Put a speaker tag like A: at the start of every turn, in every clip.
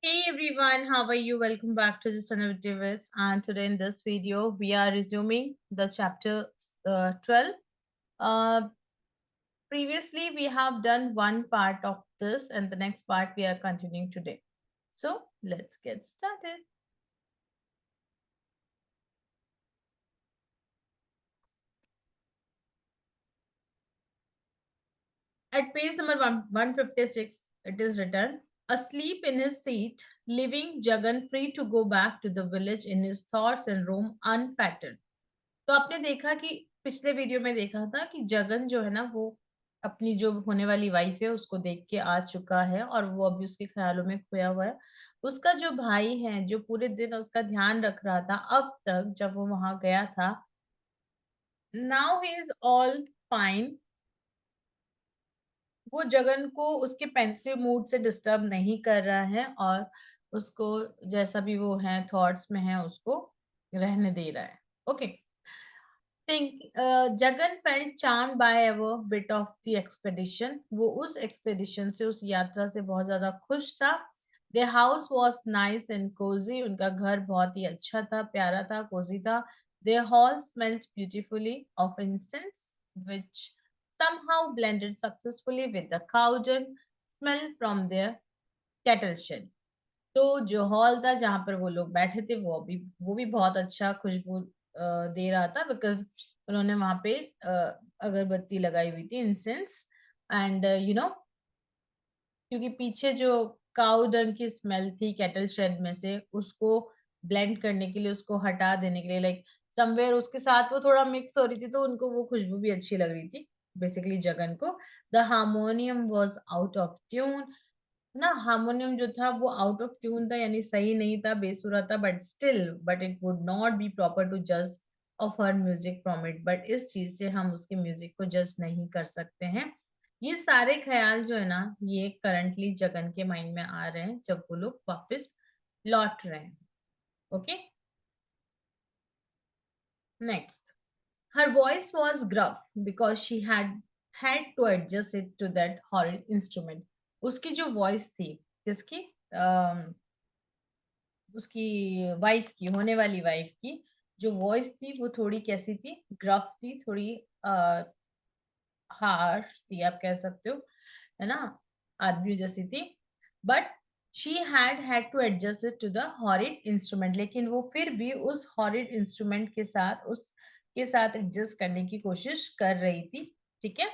A: Hey everyone, how are you? Welcome back to the Sunavitivids. And today in this video, we are resuming the chapter 12. Uh, Previously, we have done one part of this, and the next part we are continuing today. So let's get started. At page number 156, it is written, asleep in his seat, leaving Jagan free to go back to the village in his thoughts and roam unfettered. तो आपने देखा कि पिछले video में देखा था कि जगन जो है ना वो अपनी जो होने वाली वाइफ है उसको देख के आ चुका है और वो अभी उसके ख्यालों में खोया हुआ है। उसका जो भाई है जो पूरे दिन उसका ध्यान रख रहा था अब तक जब वो वहां गया था, now he is all fine. वो जगन को उसके पेंसिव मूड से डिस्टर्ब नहीं कर रहा है और उसको जैसा भी वो है थॉट्स में है उसको रहने दे रहा है। Okay. Jagan felt charm by ever bit of the expedition. वो उस एक्सपेडिशन से उस यात्रा से बहुत ज्यादा खुश था। Their house was nice and cosy. उनका घर बहुत ही अच्छा था, प्यारा था, कोजी था। Their hall smelled beautifully of incense which somehow blended successfully with the cow dung smell from their cattle shed। तो जो हॉल था जहाँ पर वो लोग बैठे थे वो भी बहुत अच्छा खुशबू दे रहा था, बिकॉज उन्होंने वहां पे अगरबत्ती लगाई हुई थी, इंसेंस। एंड क्योंकि पीछे जो काऊ डंग की स्मेल थी कैटल शेड में से, उसको ब्लेंड करने के लिए, उसको हटा देने के लिए, लाइक समवेयर उसके साथ वो थोड़ा मिक्स हो रही थी, तो उनको वो खुशबू भी अच्छी लग रही थी बेसिकली जगन को। The harmonium was out of tune. ना हार्मोनियम जो था वो आउट ऑफ ट्यून था, यानी सही नहीं था, बेसुरा था, but it would not be proper to जज of her music from it. But इस चीज से हम उसके म्यूजिक को जज नहीं कर सकते हैं। ये सारे ख्याल जो है ना, ये करंटली जगन के माइंड में आ रहे हैं जब वो लोग वापस लौट रहे हैं। Okay, next. हर voice was gruff because she had to adjust it to that horrid instrument. उसकी जो वॉइस थी, किसकी? उसकी वाइफ की, होने वाली वाइफ की जो वॉइस थी वो थोड़ी कैसी थी? ग्रफ थी, थोड़ी हार्श थी, आप कह सकते हो, है ना, आदमी जैसी थी। But she had to adjust it to the horrid instrument. लेकिन वो फिर भी उस हॉरिड इंस्ट्रूमेंट के साथ उसके साथ एडजस्ट करने की कोशिश कर रही थी। ठीक है।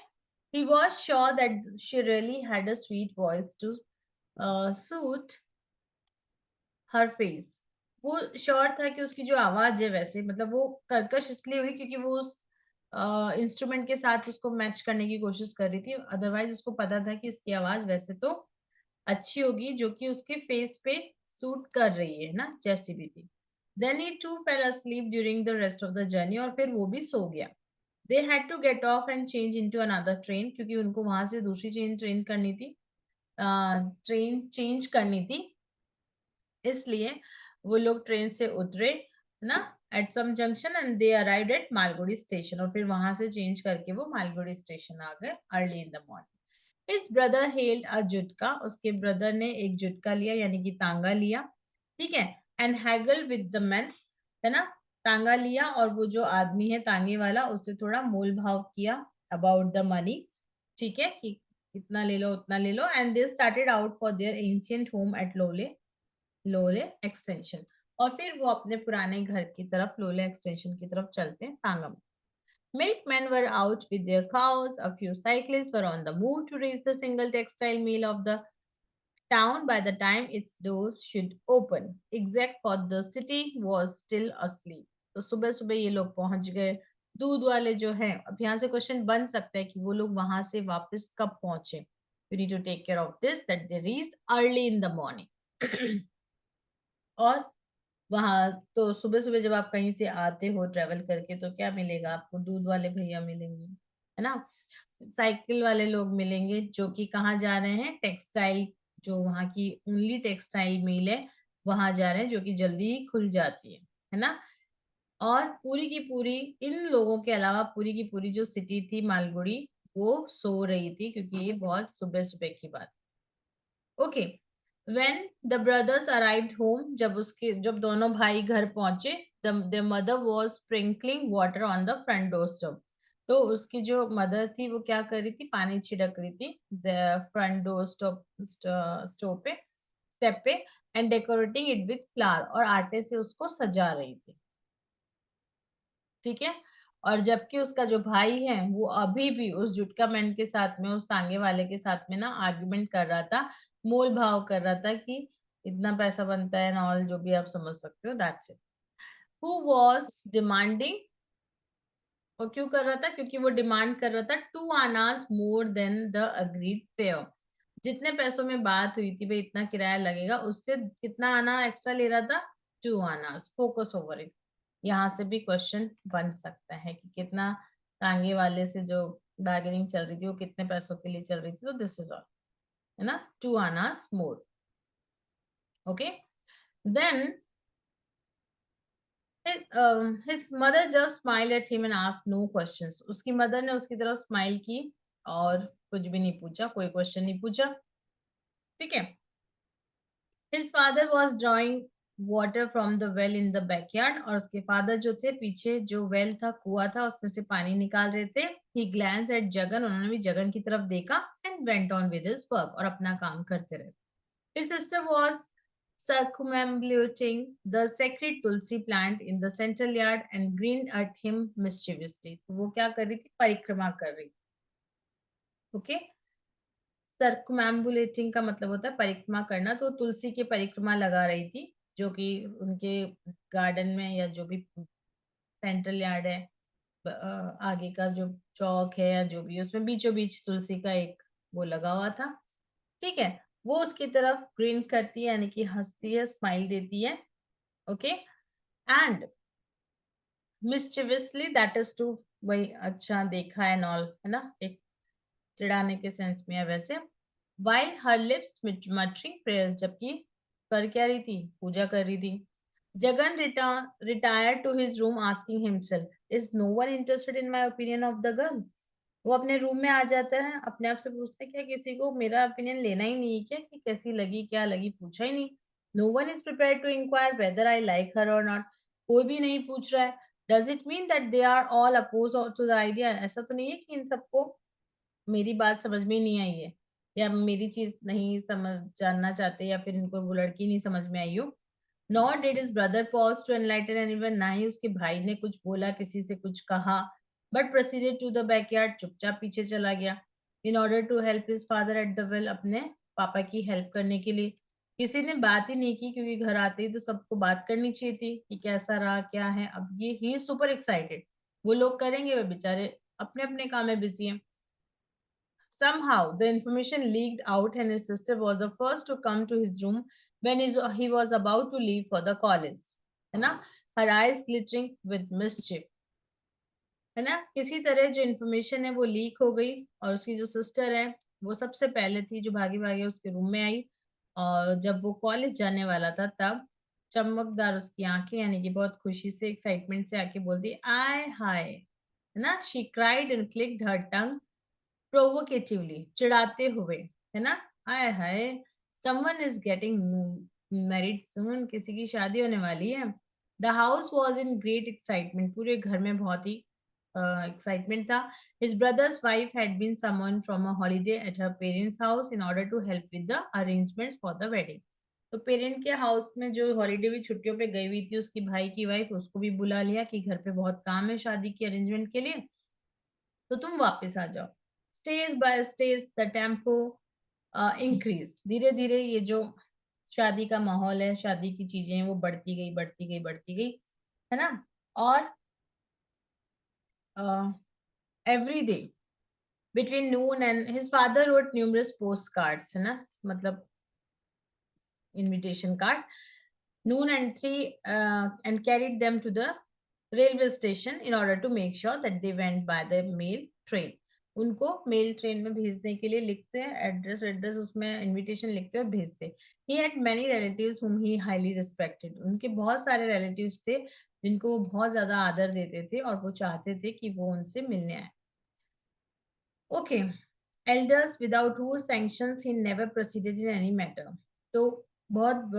A: he was sure that she really had a sweet voice to suit her face. वो श्योर था कि उसकी जो आवाज है, वैसे मतलब वो कर्कश इसलिए हुई क्योंकि वो उस इंस्ट्रूमेंट के साथ उसको मैच करने की कोशिश कर रही थी। अदरवाइज उसको पता था कि इसकी आवाज वैसे तो अच्छी होगी, जो कि उसके फेस पे सूट कर रही है ना, जैसी भी थी। Then he too fell asleep during the rest of the journey. और फिर वो भी सो गया। They had to get off and change into another train, क्योंकि उनको वहां से दूसरी ट्रेन करनी थी, ट्रेन चेंज करनी थी। इसलिए वो लोग ट्रेन से उतरे ना, at some junction, and they arrived at Malgudi station. और फिर वहां से चेंज करके वो मालगुडी स्टेशन आ गए early in the morning. His brother held a jutka. उसके ब्रदर ने एक जुटका लिया, यानी कि तांगा लिया। ठीक है। And Hegel with the man, है ना, तांगा लिया और वो जो आदमी है तांगे वाला, उससे थोड़ा मोल भाव किया अबाउट द मनी। ठीक है, कि इतना ले लो उतना ले लो। And they started out for their ancient home at Lawley Lawley extension. और फिर वो अपने पुराने घर की तरफ, लोले एक्सटेंशन की तरफ चलते हैं, तांगम। Milkmen were out with their cows. A few cyclists were on the move to reach the single textile mill of the town by the time its doors should open. Except for the city was still asleep. तो सुबह सुबह ये लोग पहुंच गए। दूध वाले जो हैं, अब यहाँ से क्वेश्चन बन सकता है कि वो लोग वहां से वापस कब पहुंचे। You need to take care of this, that they reached early in the morning। और वहां तो सुबह सुबह जब आप कहीं से आते हो ट्रेवल करके, तो क्या मिलेगा आपको? दूध वाले भैया मिलेंगे, है ना, साइकिल वाले लोग मिलेंगे, जो कि कहाँ जा रहे हैं? टेक्सटाइल, जो वहाँ की ओनली टेक्सटाइल मिल है, वहां जा रहे हैं, जो कि जल्दी ही खुल जाती है ना। और पूरी की पूरी, इन लोगों के अलावा पूरी की पूरी जो सिटी थी मालगुड़ी, वो सो रही थी, क्योंकि ये बहुत सुबह सुबह की बात। Okay. When the brothers arrived home, जब दोनों भाई घर पहुंचे, the mother was sprinkling water on the front door step. तो उसकी जो मदर थी वो क्या कर रही थी, पानी छिड़क रही थी द फ्रंट डोर स्टोव पे, स्टेप पे, and decorating it with flower, और आटे से उसको सजा रही थी। ठीक है। और जबकि उसका जो भाई है वो अभी भी उस जुटका मैन के साथ में, उस तांगे वाले के साथ में ना आर्ग्यूमेंट कर रहा था, मोल भाव कर रहा था कि इतना पैसा बनता है ना, ऑल जो भी आप समझ सकते हो, that's it. Who was demanding, और क्यों कर रहा था, क्योंकि वो डिमांड कर रहा था 2 annas more than the agreed fare. जितने पैसों में बात हुई थी भाई इतना किराया लगेगा, उससे कितना आना एक्स्ट्रा ले रहा था, 2 आनास। Focus over it. यहाँ से भी क्वेश्चन बन सकता है कि कितना टांगे वाले से जो बार्गेनिंग चल रही थी वो कितने पैसों के लिए चल रही थी, तो दिस इज ऑल, है ना, 2 annas more. Okay. Then his mother just smiled at him and asked no questions. उसकी मदर ने उसकी तरफ स्माइल की और कुछ भी नहीं पूछा, कोई क्वेश्चन नहीं पूछा। ठीक है। His father was drawing water from the well in the backyard, और उसके फादर जो थे पीछे जो वेल था, कुआं था, उसमें से पानी निकाल रहे थे। He glanced at जगन, उन्होंने भी जगन की तरफ देखा, and went on with his work, और अपना काम करते रहे। His sister was circumambulating the sacred tulsi plant in the central yard and grinned at him mischievously. तो वो क्या कर रही थी, परिक्रमा कर रही। ओके। सर्कुमेम्बुलेटिंग का मतलब होता है परिक्रमा करना, तो तुलसी की परिक्रमा लगा रही थी, जो कि उनके गार्डन में, या जो भी सेंट्रल यार्ड है, आगे का जो चौक है या जो भी, उसमें बीचों बीच तुलसी का एक वो लगा हुआ था। ठीक है। वो उसकी तरफ ग्रीन करती है, यानी कि हंसती है, स्माइल देती है। Okay. And mischievously, that is to, वही अच्छा देखा एंड ऑल, है ना, एक चिढ़ाने के सेंस में है वैसे। While her lips muttering prayer, जबकि कर क्या रही थी, पूजा कर रही थी। Jagan retire to his room asking himself, is no one interested in my opinion of the girl. वो अपने रूम में आ जाता है, अपने आप से पूछता है क्या किसी को मेरा ओपिनियन लेना ही नहीं है क्या, कि कैसी लगी क्या लगी, पूछा ही नहीं। No one is prepare to inquire whether I like her or not, कोई भी नहीं पूछ रहा है। Does it mean that they are all oppose to the idea, ऐसा तो नहीं है कि इन सबको मेरी बात समझ में ही नहीं आई है, या मेरी चीज नहीं समझ जानना चाहते, या फिर इनको वो लड़की नहीं समझ में आई हो। Nor did his brother pause to enlighten anyone, ना ही उसके भाई ने कुछ बोला, किसी से कुछ कहा, but proceeded to the backyard, चुपचाप पीछे चला गया, in order to help his father at the well, अपने पापा की हेल्प करने के लिए। किसी ने बात ही नहीं की, क्योंकि घर आते ही तो सबको बात करनी चाहिए थी कि कैसा रहा क्या है। अब ये ही सुपर एक्साइटेड, वो लोग करेंगे, वे बेचारे अपने अपने काम में बिजी हैं। Somehow, the information leaked out, and his sister was the first to come to his room when he was about to leave for the college. है ना? Her eyes glittering with mischief. है ना? किसी तरह जो information है वो leak हो गई, और उसकी जो सिस्टर है वो सबसे पहले थी जो भागी भागी उसके रूम में आई। और जब वो कॉलेज जाने वाला था तब चमकदार उसकी आंखें, यानी कि बहुत खुशी से, एक्साइटमेंट से आके बोलती, आय हाय, है ना, she cried and clicked her tongue provocatively, चिढ़ाते हुए, है ना, हाय हाय, someone is getting married soon, किसी की शादी होने वाली है। The house was in great excitement, पूरे घर में बहुत ही एक्साइटमेंट था। His brother's wife had been someone from a holiday at her parents house in order to help with the arrangements for the wedding. तो पेरेंट के house में जो हॉलीडे भी छुट्टियों पे गई हुई थी उसकी भाई की वाइफ, उसको भी बुला लिया कि घर पे बहुत काम है शादी की अरेंजमेंट के लिए, तो तुम वापस आ जाओ। Stage by stage the tempo increase, धीरे धीरे ये जो शादी का माहौल है, शादी की चीजें हैं, वो बढ़ती गई बढ़ती गई बढ़ती गई, है ना। और every day between noon and his father wrote numerous post cards, है ना, मतलब invitation card, noon and 3 and carried them to the railway station in order to make sure that they went by the mail train. उनको mail train में भेजने के लिए लिखते हैं एड्रेस, एड्रेस उसमें इनविटेशन लिखते हैं और भेजते हैं। He had many relatives whom he highly respected, उनके बहुत सारे रिलेटिव्स थे जिनको वो बहुत ज्यादा आदर देते थे और वो चाहते थे कि वो उनसे मिलने आए। Okay. Elders without whose sanctions he never proceeded in any matter, तो बहुत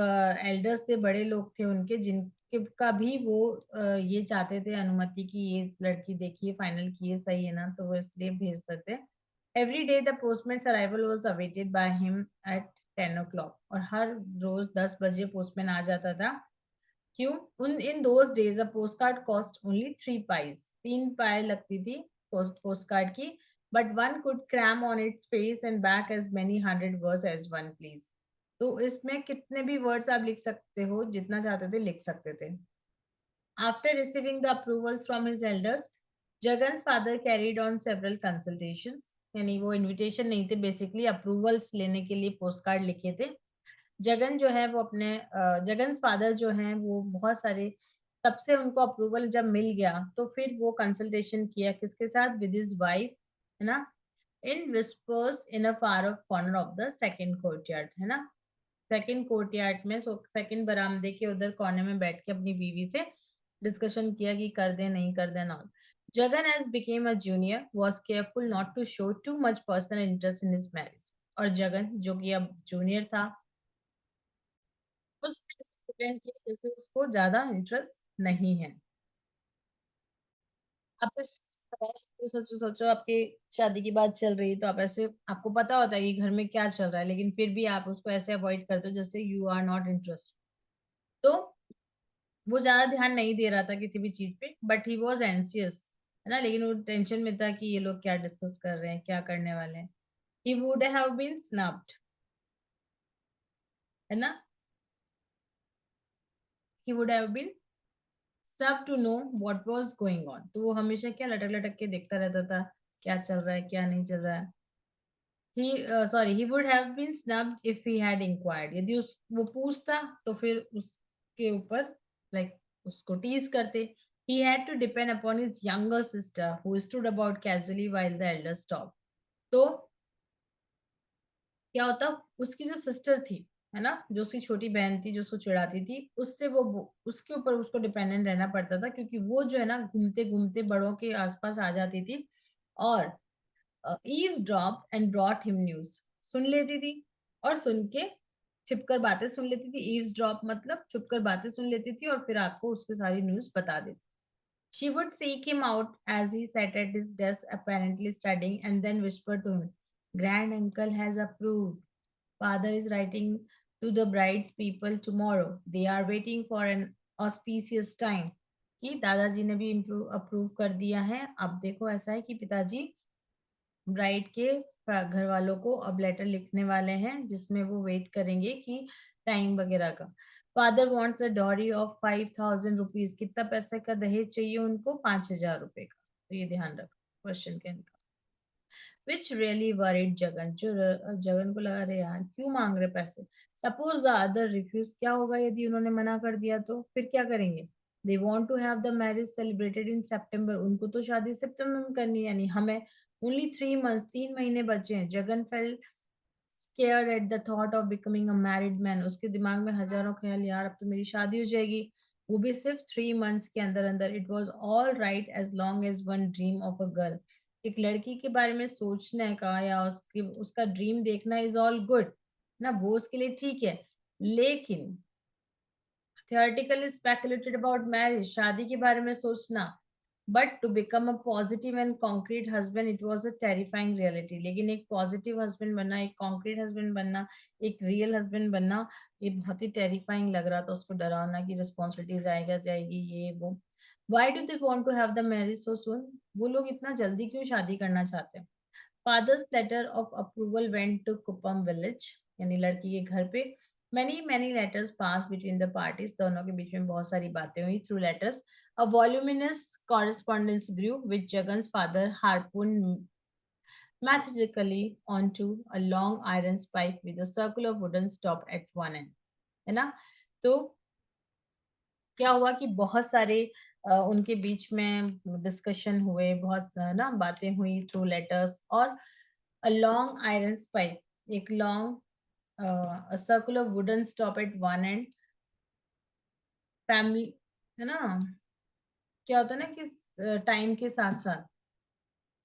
A: एल्डर्स थे, बड़े लोग थे उनके, जिनके का भी वो ये चाहते थे अनुमति कि ये लड़की देखिए फाइनल की ये सही है ना, तो वो इसलिए भेजते थे। Every day the postman's arrival was awaited by him at 10 o'clock, और हर रोज 10 बजे पोस्टमैन आ जाता था। क्यों? उन in those days a post card cost only 3 pice, 3 पाई लगती थी पोस्ट कार्ड की, but one could cram on its face and back as many 100 words as one please. तो इसमें कितने भी वर्ड्स आप लिख सकते हो, जितना चाहते थे लिख सकते थे। After receiving the approvals from his elders, Jagan's father carried on several consultations. यानी वो इनविटेशन नहीं थे, बेसिकली अप्रूवल्स लेने के लिए पोस्ट कार्ड लिखे थे। जगन जो है वो अपने जगन फादर जो हैं वो बहुत सारे, तब से उनको अप्रूवल जब मिल गया तो फिर वो कंसल्टेशन किया किसके साथ, विद हिज वाइफ, है ना, in whispers in a far off corner of the second courtyard, है ना, सेकंड कोर्टयार्ड में, सेकंड बरामदे के उधर कोने में बैठ के अपनी बीवी से डिस्कशन किया कि कर दे नहीं कर दे ना। Jagan as became a junior was careful not to show too much personal interest in his marriage, और जगन जो कि अब जूनियर था, उस स्टूडेंट की वजह से उसको ज्यादा इंटरेस्ट नहीं है। आप सोचो सोचो आपकी शादी की बात चल रही है, तो आप ऐसे, आपको पता होता है कि घर में क्या चल रहा है, लेकिन फिर भी आप उसको ऐसे अवॉइड करते हो जैसे यू आर नॉट इंटरेस्ट। तो वो ज्यादा ध्यान नहीं दे रहा था किसी भी चीज पे, बट ही वॉज एंसियस, है ना, लेकिन वो टेंशन में था कि ये लोग क्या डिस्कस कर रहे हैं, क्या करने वाले हैं। He would have been snubbed, है ना, he would have been snubbed to know what was going on. तो वो हमेशा क्या लटक लटक के देखता रहता था, क्या चल रहा है क्या नहीं चल रहा है। he would have been snubbed if he had inquired, यदि वो पूछता तो फिर उसके ऊपर लाइक उसको टीज करते। he had to depend upon his younger sister who stood about casually while the elders talked। तो क्या होता, उसकी जो सिस्टर थी, है ना, जो उसकी छोटी बहन थी जो उसको चिढ़ाती थी, उससे वो उसके ऊपर उसको डिपेंडेंट रहना पड़ता था, क्योंकि वो जो है ना घूमते घूमते बड़ों के आसपास आ जाती थी और eavesdropped and brought him news, सुन लेती थी और सुन के छिपकर बातें सुन लेती थी। eavesdrop मतलब छुपकर बातें सुन लेती थी और फिर आपको उसकी सारी न्यूज बता देती। She would seek him out as he sat at his desk apparently studying and then whisper to him, grand uncle has approved, father is writing to the bride's people tomorrow, they are waiting for an auspicious time। कि दादाजी ने भी approve कर दिया है। अब देखो ऐसा है कि पिताजी ब्राइड के घर वालों को अब लेटर लिखने वाले हैं जिसमें वो वेट करेंगे कि टाइम वगैरह का। Father wants a dowry of 5,000 rupees, कितना पैसे का दहेज चाहिए उनको, 5,000 रुपए का। तो ये ध्यान रखो क्वेश्चन के इनका। विच रियली वरीड जगन, जो जगन को लगा, अरे यार क्यों मांग रहे पैसे। सपोज द अदर रिफ्यूज, क्या होगा यदि उन्होंने मना कर दिया तो फिर क्या करेंगे। They want to have the marriage celebrated in September, उनको तो शादी सितंबर में करनी है, यानी हमें ओनली 3 मंथ्स, 3 महीने बचे हैं। Jagan fail scared at the thought of becoming a married man, उसके दिमाग में हजारों ख्याल, यार अब तो मेरी शादी हो जाएगी, वो भी सिर्फ 3 मंथ्स के अंदर अंदर। It was all right as long as one dream of a girl, एक लड़की के बारे में सोचने का या उसकी उसका ड्रीम देखना इज ऑल गुड ना, वो उसके लिए ठीक है। लेकिन theoretically speculated about marriage, शादी के बारे में सोचना, but to become a positive and concrete husband it was a terrifying reality। लेकिन एक पॉजिटिव हस्बैंड बनना, एक कॉन्क्रीट हस्बैंड बनना, एक रियल हस्बैंड बनना, ये बहुत ही टेरिफाइंग लग रहा था उसको, डरावना की रिस्पॉन्सिबिलिटीज आएगा जाएगी ये वो। Why do they want to have the marriage so soon? वो लोग इतना जल्दी क्यों शादी करना चाहते हैं। Father's letter of approval went to Kupam village, यानी लड़की के घर पे। Many letters passed between the parties, दोनों के बीच में बहुत सारी बातें हुई through letters। A voluminous correspondence grew, with Jagan's father harpooned methodically onto a long iron spike with a circular wooden stop at one end, है ना। तो क्या हुआ कि बहुत सारे उनके बीच में डिस्कशन हुए, बहुत ना बातें हुई थ्रू लेटर्स, और a long iron spike, एक long a circular wooden stop at one end। Family, है ना, क्या होता है ना कि टाइम के साथ साथ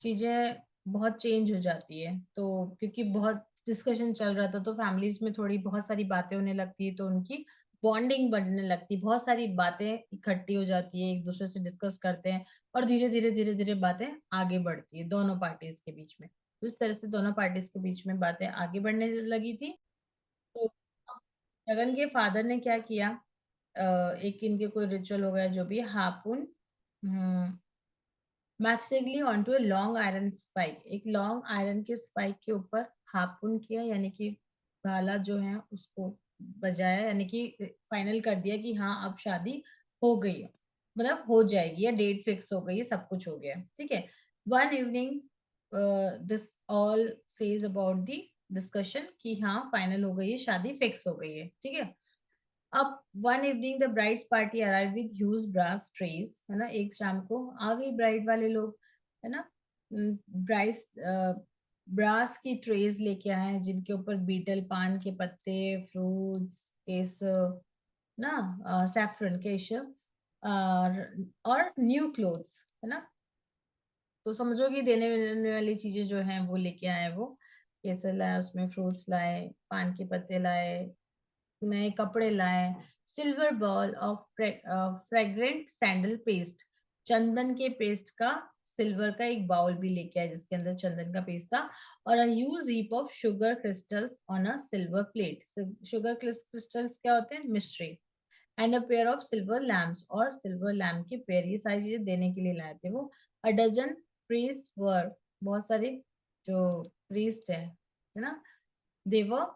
A: चीजें बहुत चेंज हो जाती है, तो क्योंकि बहुत डिस्कशन चल रहा था, तो फैमिलीज में थोड़ी बहुत सारी बातें होने लगती है, तो उनकी बॉन्डिंग बढ़ने लगती है, बहुत सारी बातें इकट्ठी हो जाती है, एक दूसरे से डिस्कस करते हैं और धीरे धीरे बातें आगे बढ़ती है दोनों पार्टीज के बीच में। तो इस तरह से दोनों पार्टीज के बीच में बातें आगे बढ़ने लगी थी। तो गगन के फादर ने क्या किया, एक इनके कोई रिचुअल हो गया जो भी, harpoon methodically onto a long iron spike, एक लॉन्ग आयरन के स्पाइक के ऊपर हापुन किया, यानी कि भाला जो है उसको बजाया, यानी कि फाइनल कर दिया कि हाँ अब शादी हो गई है, मतलब हो जाएगी, या डेट फिक्स हो गई है, सब कुछ हो गया है, ठीक है। One evening this all says about the discussion कि हाँ फाइनल हो गई है, शादी फिक्स हो गई है, ठीक है। अब one evening the bride's party arrive with huge brass trays, है ना, एक शाम को आ गई ब्राइड वाले लोग, है ना, ब्राइड्स ब्रास की ट्रेज लेके आए हैं जिनके ऊपर बीटल पान के पत्ते, फ्रूट्स, केसर, ना सैफरन, केशर, और न्यू क्लोथ्स, है ना। तो समझो कि देने मिलने वाली चीजें जो हैं वो लेके आए वो, केसर लाए, उसमें फ्रूट्स लाए, पान के पत्ते लाए, नए कपड़े लाए, silver bowl of fragrant sandal paste, चंदन के पेस्ट का सिल्वर का एक बाउल भी लेके आए जिसके अंदर चंदन का पेस्ट था, और a huge heap of sugar crystals on a silver plate. Sugar crystals क्या होते हैं, मिश्री, and a pair of silver lamps, और सिल्वर लैम्प के पेयर, ये सारी चीजें देने के लिए लाए थे वो। अ डजन प्रीस्ट वर, बहुत सारे जो प्रीस्ट है ना, दे वर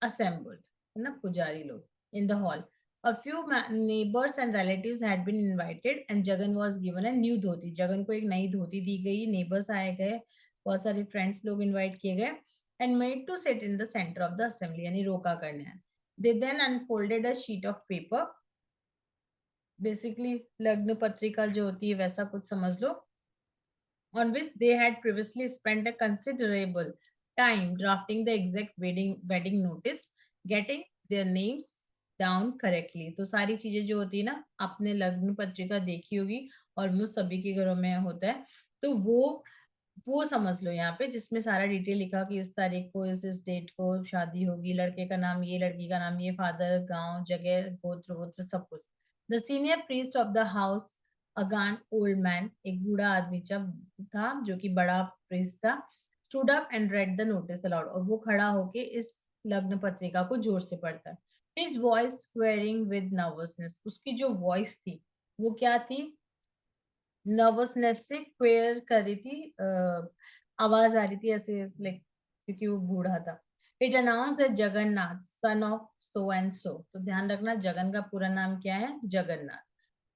A: assembled, है ना, पुजारी लोग, in the hall. A few neighbors and relatives had been invited and Jagan was given a new धोती, जगन को एक नई धोती दी गई, नेबर्स आए गए, बहुत सारे फ्रेंड्स लोग इनवाइट किए गए, and made to sit in the center of the assembly, यानी रोका करने हैं। They then unfolded a sheet of paper, basically लग्न पत्रिका जो होती है वैसा कुछ समझ लो, on which they had previously spent a considerable time drafting the exact wedding notice, getting their names down correctly। तो सारी चीजें जो होती है ना, आपने लग्न पत्रिका देखी होगी, ऑलमोस्ट सभी के घरों में होता है, तो वो समझ लो यहाँ पे, जिसमें सारा डिटेल लिखा कि इस तारीख को इस डेट को शादी होगी, लड़के का नाम ये, लड़की का नाम ये, फादर, गांव, जगह, गोत्र वोत्र सब कुछ। The senior priest of the house, a gaunt old man, एक बूढ़ा आदमी जब था जो कि बड़ा प्रीस्ट था, stood up and read the notice allowed, और वो खड़ा होके इस लग्न पत्रिका को जोर से पढ़ता है। His voice quarrying with nervousness, उसकी जो वॉइस थी वो क्या थी, नर्वसनेस से क्वेयर कर रही थी, आवाज आ रही थी ऐसे, लाइक, क्योंकि वो बूढ़ा था। It announce that Jagannath son of so and सो, तो ध्यान रखना जगन का पूरा नाम क्या है, जगन्नाथ,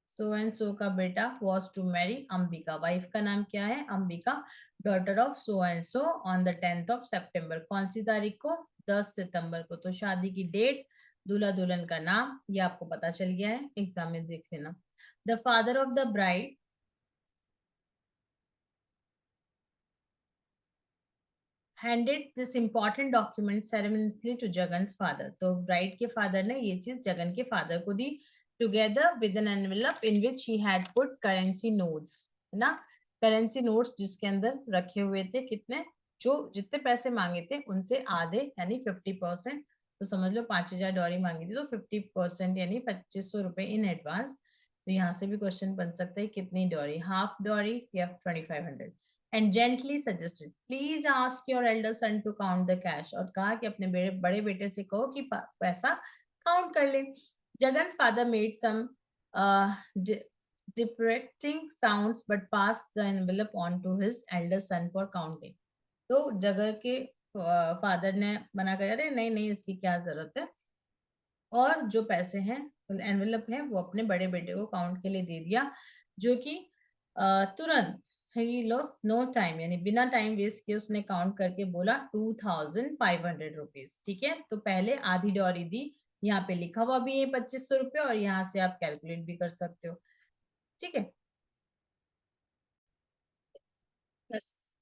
A: सो एंड सो का बेटा was to marry Ambika, wife का नाम क्या है, Ambika, daughter of so and so, on the 10th of September, कौन सी तारीख को, 10 सितंबर को। तो शादी की डेट, दूल्हा दुल्हन का नाम, ये आपको पता चल गया है, एग्जाम में देख लेना। The father of the bride handed this important document ceremoniously to Jagan's father. तो ब्राइड के फादर ने ये चीज जगन के फादर को दी, together with an envelope in which he had put currency notes, है ना, करेंसी नोट्स जिसके अंदर रखे हुए थे, कितने, जो जितने पैसे मांगे थे उनसे आधे, यानी 50%, तो समझ लो 5,000 डॉलर मांगी थी, तो 50% यानी 2,500 रुपए इन एडवांस। तो यहाँ से भी क्वेश्चन बन सकता है कितनी डॉरी, हाफ डॉरी या 2,500, and gently suggested please ask your elder son to count the cash, और कहा कि अपने बड़े बेटे से कहो कि पैसा काउंट कर ले। Jagan's father made some deprecating sounds but passed the envelope on to his elder son for counting। तो जगह के फादर ने मना कर, अरे नहीं नहीं इसकी क्या जरूरत है, और जो पैसे हैं एनवेलप है वो अपने बड़े बेटे को काउंट के लिए दे दिया, जो कि तुरंत, ही लॉस नो टाइम, यानी बिना टाइम वेस्ट किए उसने काउंट करके बोला 2,500 रुपीज, ठीक है। तो पहले आधी डॉरी दी, यहाँ पे लिखा हुआ भी है 2,500 रुपये, और यहाँ से आप कैलकुलेट भी कर सकते हो, ठीक है।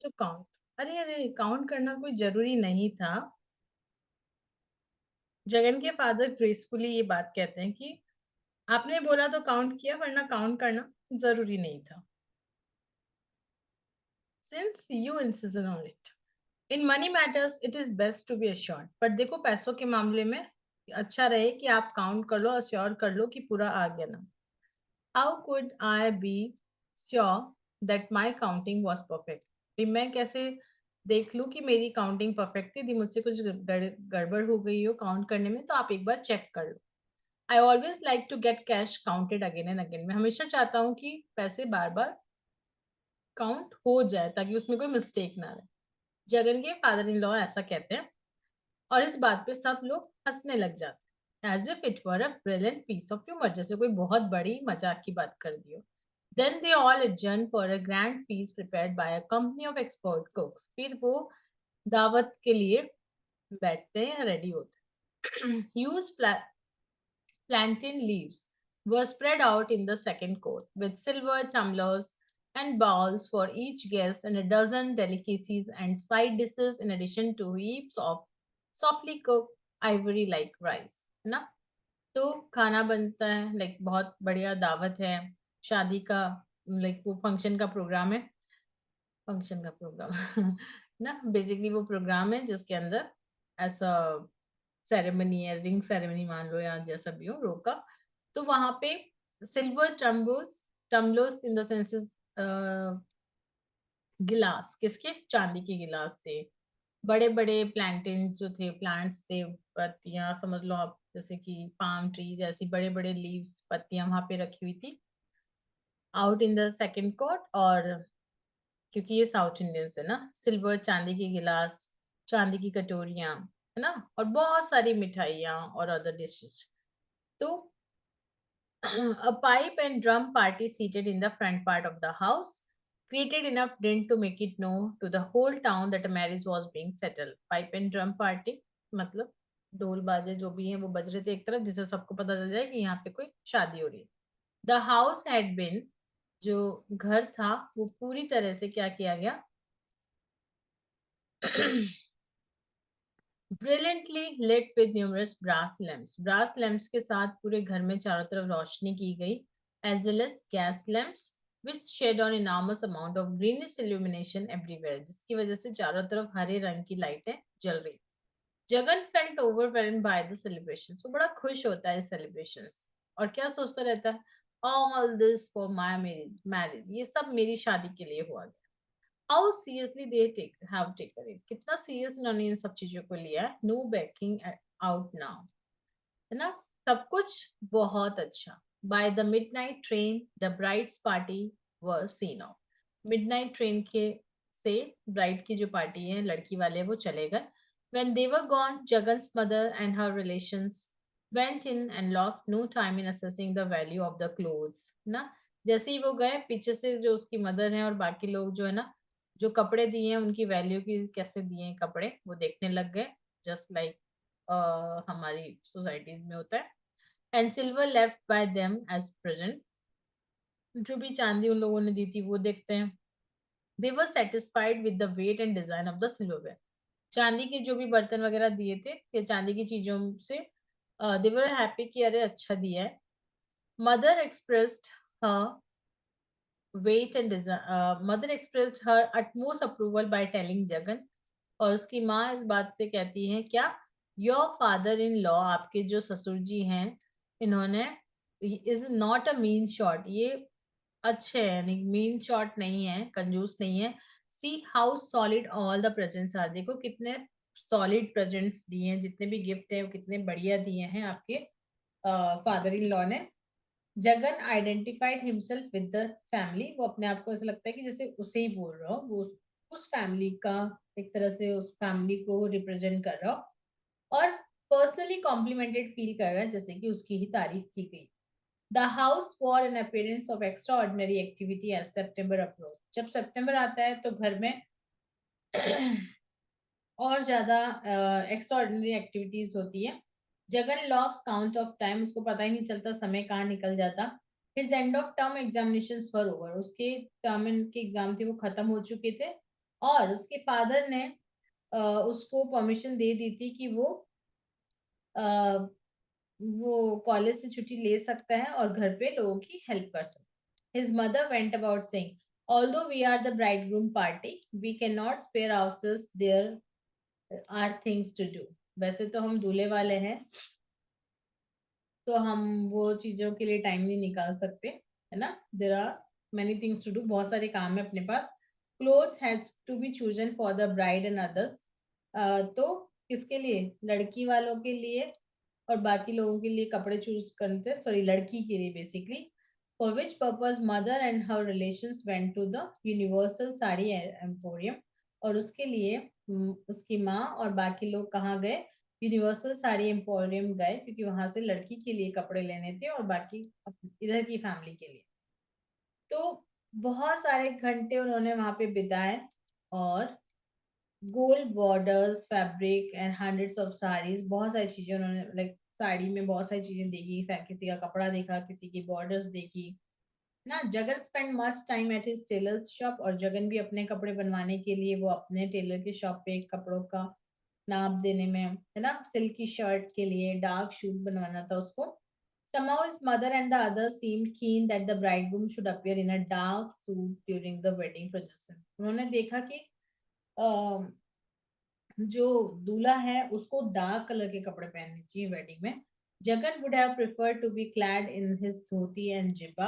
A: टू काउंट, अरे अरे काउंट करना कोई जरूरी नहीं था। जगन के फादर ग्रेसफुली ये बात कहते हैं कि आपने बोला तो काउंट किया, वरना काउंट करना जरूरी नहीं था। Since you insist on it, in money matters it is best to be assured, but देखो पैसों के मामले में अच्छा रहे कि आप काउंट कर लो, अश्योर कर लो कि पूरा आ गया ना. How could I be sure that my counting was perfect. फिर मैं कैसे देख लूं कि मेरी काउंटिंग परफेक्ट थी, मुझसे कुछ गड़बड़ हो गई हो काउंट करने में, तो आप एक बार चेक कर लो. I always like to get cash counted again and again. मैं हमेशा चाहता हूँ कि पैसे बार बार काउंट हो जाए ताकि उसमें कोई मिस्टेक ना रहे. जगन के फादर इन लॉ ऐसा कहते हैं और इस बात पे सब लोग हंसने लग जाते हैं, as if it were a brilliant piece of humour, जैसे कोई बहुत बड़ी मजाक की बात कर दी हो. Then they all adjourn for a grand feast prepared by a company of expert cooks. फिर वो दावत के लिए बैठते हैं, रेडी होते हैं. Use plantain leaves were spread out in the second court, with silver tumblers and bowls for each guest and a dozen delicacies and side dishes in addition to heaps of softly cooked ivory like rice. है ना? तो खाना बनता है, like बहुत बढ़िया दावत है, शादी का, लाइक वो फंक्शन का प्रोग्राम ना, बेसिकली वो प्रोग्राम है जिसके अंदर ऐसा सेरेमनी है, रिंग सेरेमनी मान लो या जैसा भी हो, रोका. तो वहां पे सिल्वर टम्बलोस इन द सेंसेस, गिलास, किसके, चांदी के गिलास थे. बड़े बड़े प्लांटेन जो थे, प्लांट्स थे, पत्तियां समझ लो आप, जैसे कि पाम ट्रीज, ऐसी बड़े बड़े लीव्स, पत्तियां वहां पे रखी हुई थी out in the second court. और क्योंकि ये साउथ इंडियंस है ना, सिल्वर, चांदी के गिलास, चांदी की कटोरियां, है ना, और बहुत सारी मिठाइयाँ और अदर डिशेस. तो a pipe and drum party seated in the front part of the house created enough din to make it known to the whole town that a marriage was being settled. Pipe and drum party मतलब ढोल बाजे जो भी हैं वो बज रहे थे एक तरफ, जिससे सबको पता चल जाए कि यहाँ पे कोई शादी हो रही है. द हाउस हैड बिन, जो घर था वो पूरी तरह से क्या किया गया, brilliantly lit with numerous brass lamps के साथ पूरे घर में चारों तरफ रोशनी की गई, as well as gas lamps which shed on enormous amount of greenish illumination everywhere, जिसकी वजह से चारों तरफ हरे रंग की लाइटें जल रही. Jagan felt overwhelmed by the celebrations. वो बड़ा खुश होता है सेलिब्रेशंस, और क्या सोचता रहता है, all this for my marriage, ये सब मेरी शादी के लिए हुआ. How seriously they have taken it, कितना सीरियस इन्होंने इन सब चीजों को लिया है. नो बैकिंग आउट नाउ, है ना, सब कुछ बहुत अच्छा. By the midnight train the bride's party were seen of. Midnight train के से ब्राइड की जो पार्टी है, लड़की वाले, वो चले गए. when they were gone, Jagan's mother and her relations went in and lost no time in assessing the value of the clothes. ना, जैसे ही वो गए, पीछे से जो उसकी मदर है और बाकी लोग जो है ना, जो कपड़े दिए हैं उनकी वैल्यू की, कैसे दिए हैं कपड़े, वो देखने लग गए, जस्ट लाइक हमारी सोसाइटीज में होता है. And silver left by them as present, जो भी चांदी उन लोगों ने दी थी वो देखते हैं. They were satisfied with the weight and design of the silverware. चांदी के जो भी बर्तन वगैरह दिए थे या चांदी की चीजों से दे वर हैप्पी कि अरे अच्छा दिया है. Mother expressed her mother expressed her utmost approval by telling Jagan, और उसकी माँ इस बात से कहती है क्या, योर फादर इन लॉ, आपके जो ससुर जी हैं, इन्होंने, is not a mean shot, ये अच्छे हैं, मीन शॉट नहीं है, कंजूस नहीं है. See how solid all the presents are, देखो कितने सॉलिड प्रेजेंट्स दिए हैं, जितने भी गिफ्ट है वो कितने बढ़िया दिए हैं आपके फादर इन लॉ ने. Jagan identified himself with the family, वो अपने आप को ऐसा लगता है कि जैसे उसे ही बोल रहा हो, वो उस फैमिली का, एक तरह से उस फैमिली को रिप्रेजेंट कर रहा हो, और पर्सनली कॉम्प्लीमेंटेड फील कर रहा है, जैसे कि उसकी ही तारीफ की गई. The house wore an appearance of extraordinary activity as September approach. जब सेप्टेम्बर आता है तो घर में और ज्यादा एक्स्ट्रा ऑर्डिनरी एक्टिविटीज होती है. Jagan loss count of time, उसको पता ही नहीं चलता समय कहाँ निकल जाता. His end of term examinations were over, उसके टर्म के एग्जाम थे वो खत्म हो चुके थे, और उसके फादर ने उसको परमिशन दे दी थी कि वो कॉलेज से छुट्टी ले सकता है और घर पे लोगों की हेल्प कर सकता है. His mother went about saying, Although we are the bridegroom party, we cannot spare ourselves. There are things to do. वैसे तो हम दूल्हे वाले हैं, तो हम वो चीजों के लिए टाइम नहीं निकाल सकते, है ना. There are many things to do, बहुत सारे काम है अपने पास. Clothes has to be chosen for the bride and others. तो किसके लिए, लड़की वालों के लिए और बाकी लोगों के लिए कपड़े चूज करते, सॉरी लड़की के लिए basically. For which purpose mother and her relations went to the universal sari emporium. और उसके लिए उसकी माँ और बाकी लोग कहाँ गए, यूनिवर्सल साड़ी एम्पोरियम गए, क्योंकि वहां से लड़की के लिए कपड़े लेने थे और बाकी इधर की फैमिली के लिए. तो बहुत सारे घंटे उन्होंने वहां पे बिताए, और gold borders fabric and hundreds of saris, बहुत सारी चीजें उन्होंने, लाइक साड़ी में बहुत सारी चीजें देखी, किसी का कपड़ा देखा, किसी की बॉर्डर्स देखी ना. Jagan spend much time at his tailor's shop, और जगन भी अपने कपड़े बनवाने के लिए वो अपने टेलर के शॉप पे कपड़ों का नाप देने में, है ना. सिल्क की शर्ट के लिए डार्क सूट बनवाना था उसको. Somehow his mother and the others seemed keen that the bridegroom should appear in a dark suit during the wedding procession. उन्होंने देखा कि जो दूल्हा है उसको डार्क कलर के कपड़े पहनने चाहिए वेडिंग में. Jagan would have preferred to be clad in his dhoti and jibba.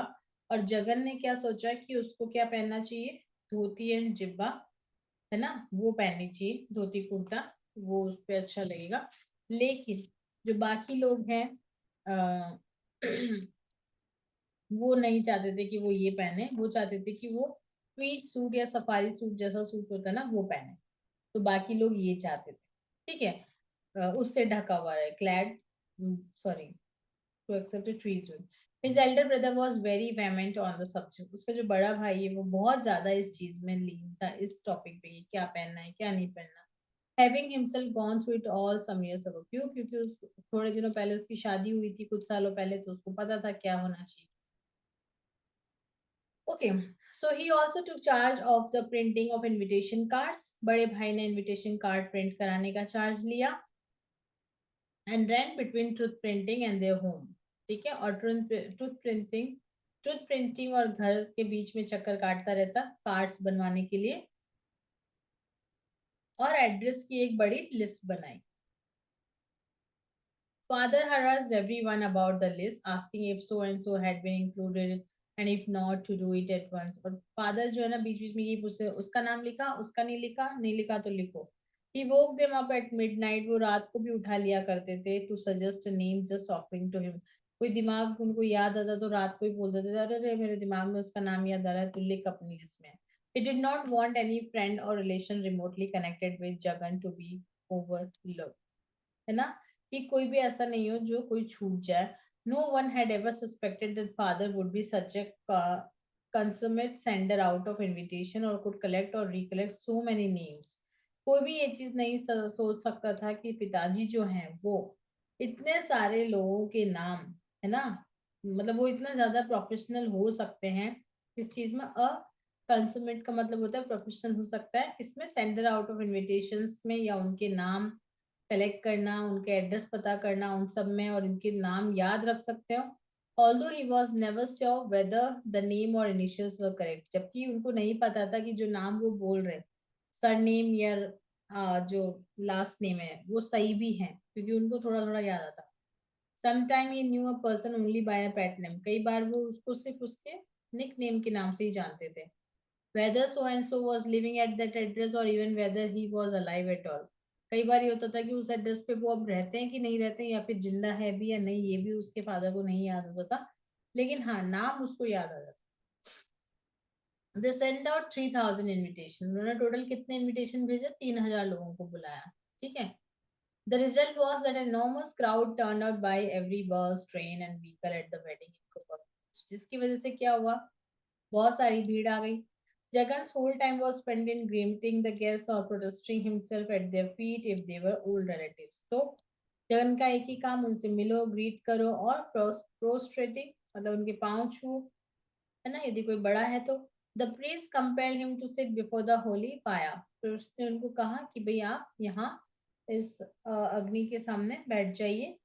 A: और जगन ने क्या सोचा कि उसको क्या पहनना चाहिए, धोती एंड जिब्बा, है ना, वो पहननी चाहिए, धोती कुर्ता, वो उस पे अच्छा लगेगा. लेकिन जो बाकी लोग हैं अ, वो नहीं चाहते थे कि वो ये पहने, वो चाहते थे कि वो ट्वीड सूट या सफारी सूट जैसा सूट होता है ना, वो पहने. तो बाकी लोग ये चाहते थे, ठीक है, उससे ढका हुआ है, clad, sorry, to accept a tree suit. His elder brother was very vehement on the subject. उसका जो बड़ा भाई है वो बहुत ज्यादा इस चीज में लीन था, इस टॉपिक पे, क्या पहनना है क्या नहीं पहनना. Having himself gone through it all some years ago. क्यों, क्योंकि थोड़े दिनों पहले उसकी शादी हुई थी, कुछ सालों पहले, तो उसको पता था क्या होना चाहिए. Okay, so he also took charge of the printing of invitation cards. बड़े भाई ने invitation card print कराने का चार्ज लिया. And ran between truth printing and their home. ठीक है, और ट्रूथ प्रिंटिंग और घर के बीच में चक्कर काटता रहता कार्ड्स बनवाने के लिए. और एड्रेस की एक बड़ी लिस्ट बनाई. Father harassed everyone about the list, asking if so and so had been included and if not to do it at once. और फादर जो है ना बीच बीच में ये पूछते, उसका नाम लिखा, उसका नहीं लिखा, नहीं लिखा तो लिखो. He woke them up at midnight. वो रात को भी उठा लिया करते थे, to suggest a name just offering to him. कोई दिमाग उनको याद आता तो रात को ही बोल देते थे, अरे रे मेरे दिमाग में उसका नाम याद आ रहा है, तू लिख अपनी लिस्ट में. He did not want any friend or relation remotely connected with Jagan to be overlooked. है ना, कि कोई भी ऐसा नहीं हो जो कोई छूट जाए. No one had ever suspected that father would be such a consummate sender out of invitation or could collect or recollect so many names. कोई भी ये चीज नहीं सोच सकता था कि पिताजी जो हैं वो इतने सारे लोगों के नाम, है ना, मतलब वो इतना ज्यादा प्रोफेशनल हो सकते हैं इस चीज में. कंसमेट का मतलब होता है प्रोफेशनल हो सकता है इसमें, सेंडर आउट ऑफ इनविटेशंस में, या उनके नाम कलेक्ट करना, उनके एड्रेस पता करना उन सब में, और इनके नाम याद रख सकते हो. Although he was never sure whether the name or initials were correct. जबकि उनको नहीं पता था कि जो नाम वो बोल रहे, सरनेम या जो लास्ट नेम है वो सही भी है, क्योंकि उनको थोड़ा थोड़ा याद आता. Sometime he knew a person only by a pet name. कई बार वो उसको सिर्फ उसके निक नेम के नाम से ही जानते थे. Whether so and so was living at that address or even whether he was alive at all. कई बार ये होता था कि उस एड्रेस पे वो अब रहते हैं कि नहीं रहते हैं, या फिर जिंदा है भी या नहीं, ये भी उसके फादर को नहीं याद होता था, लेकिन हाँ नाम उसको याद आ जाता. They send out 3000 invitation. उन्होंने टोटल कितने इनविटेशन भेजे, 3000 लोगों को बुलाया, ठीक है. The result was that an enormous crowd turned out by every bus, train and vehicle at the wedding in Kuppam. जिसकी वजह से क्या हुआ, बहुत सारी भीड़ आ गई. Jagan's whole time was spent in greeting the guests or protesting himself at their feet if they were old relatives. तो जगन का एक ही काम, उनसे मिलो, ग्रीट करो और प्रोस्ट्रेटिंग मतलब उनके पांव छू, है ना, यदि कोई बड़ा है तो. The priest compelled him to sit before the holy fire. फिर उसने उनको कहा कि भाई आप यहाँ इस अग्नि के सामने बैठ जाइए.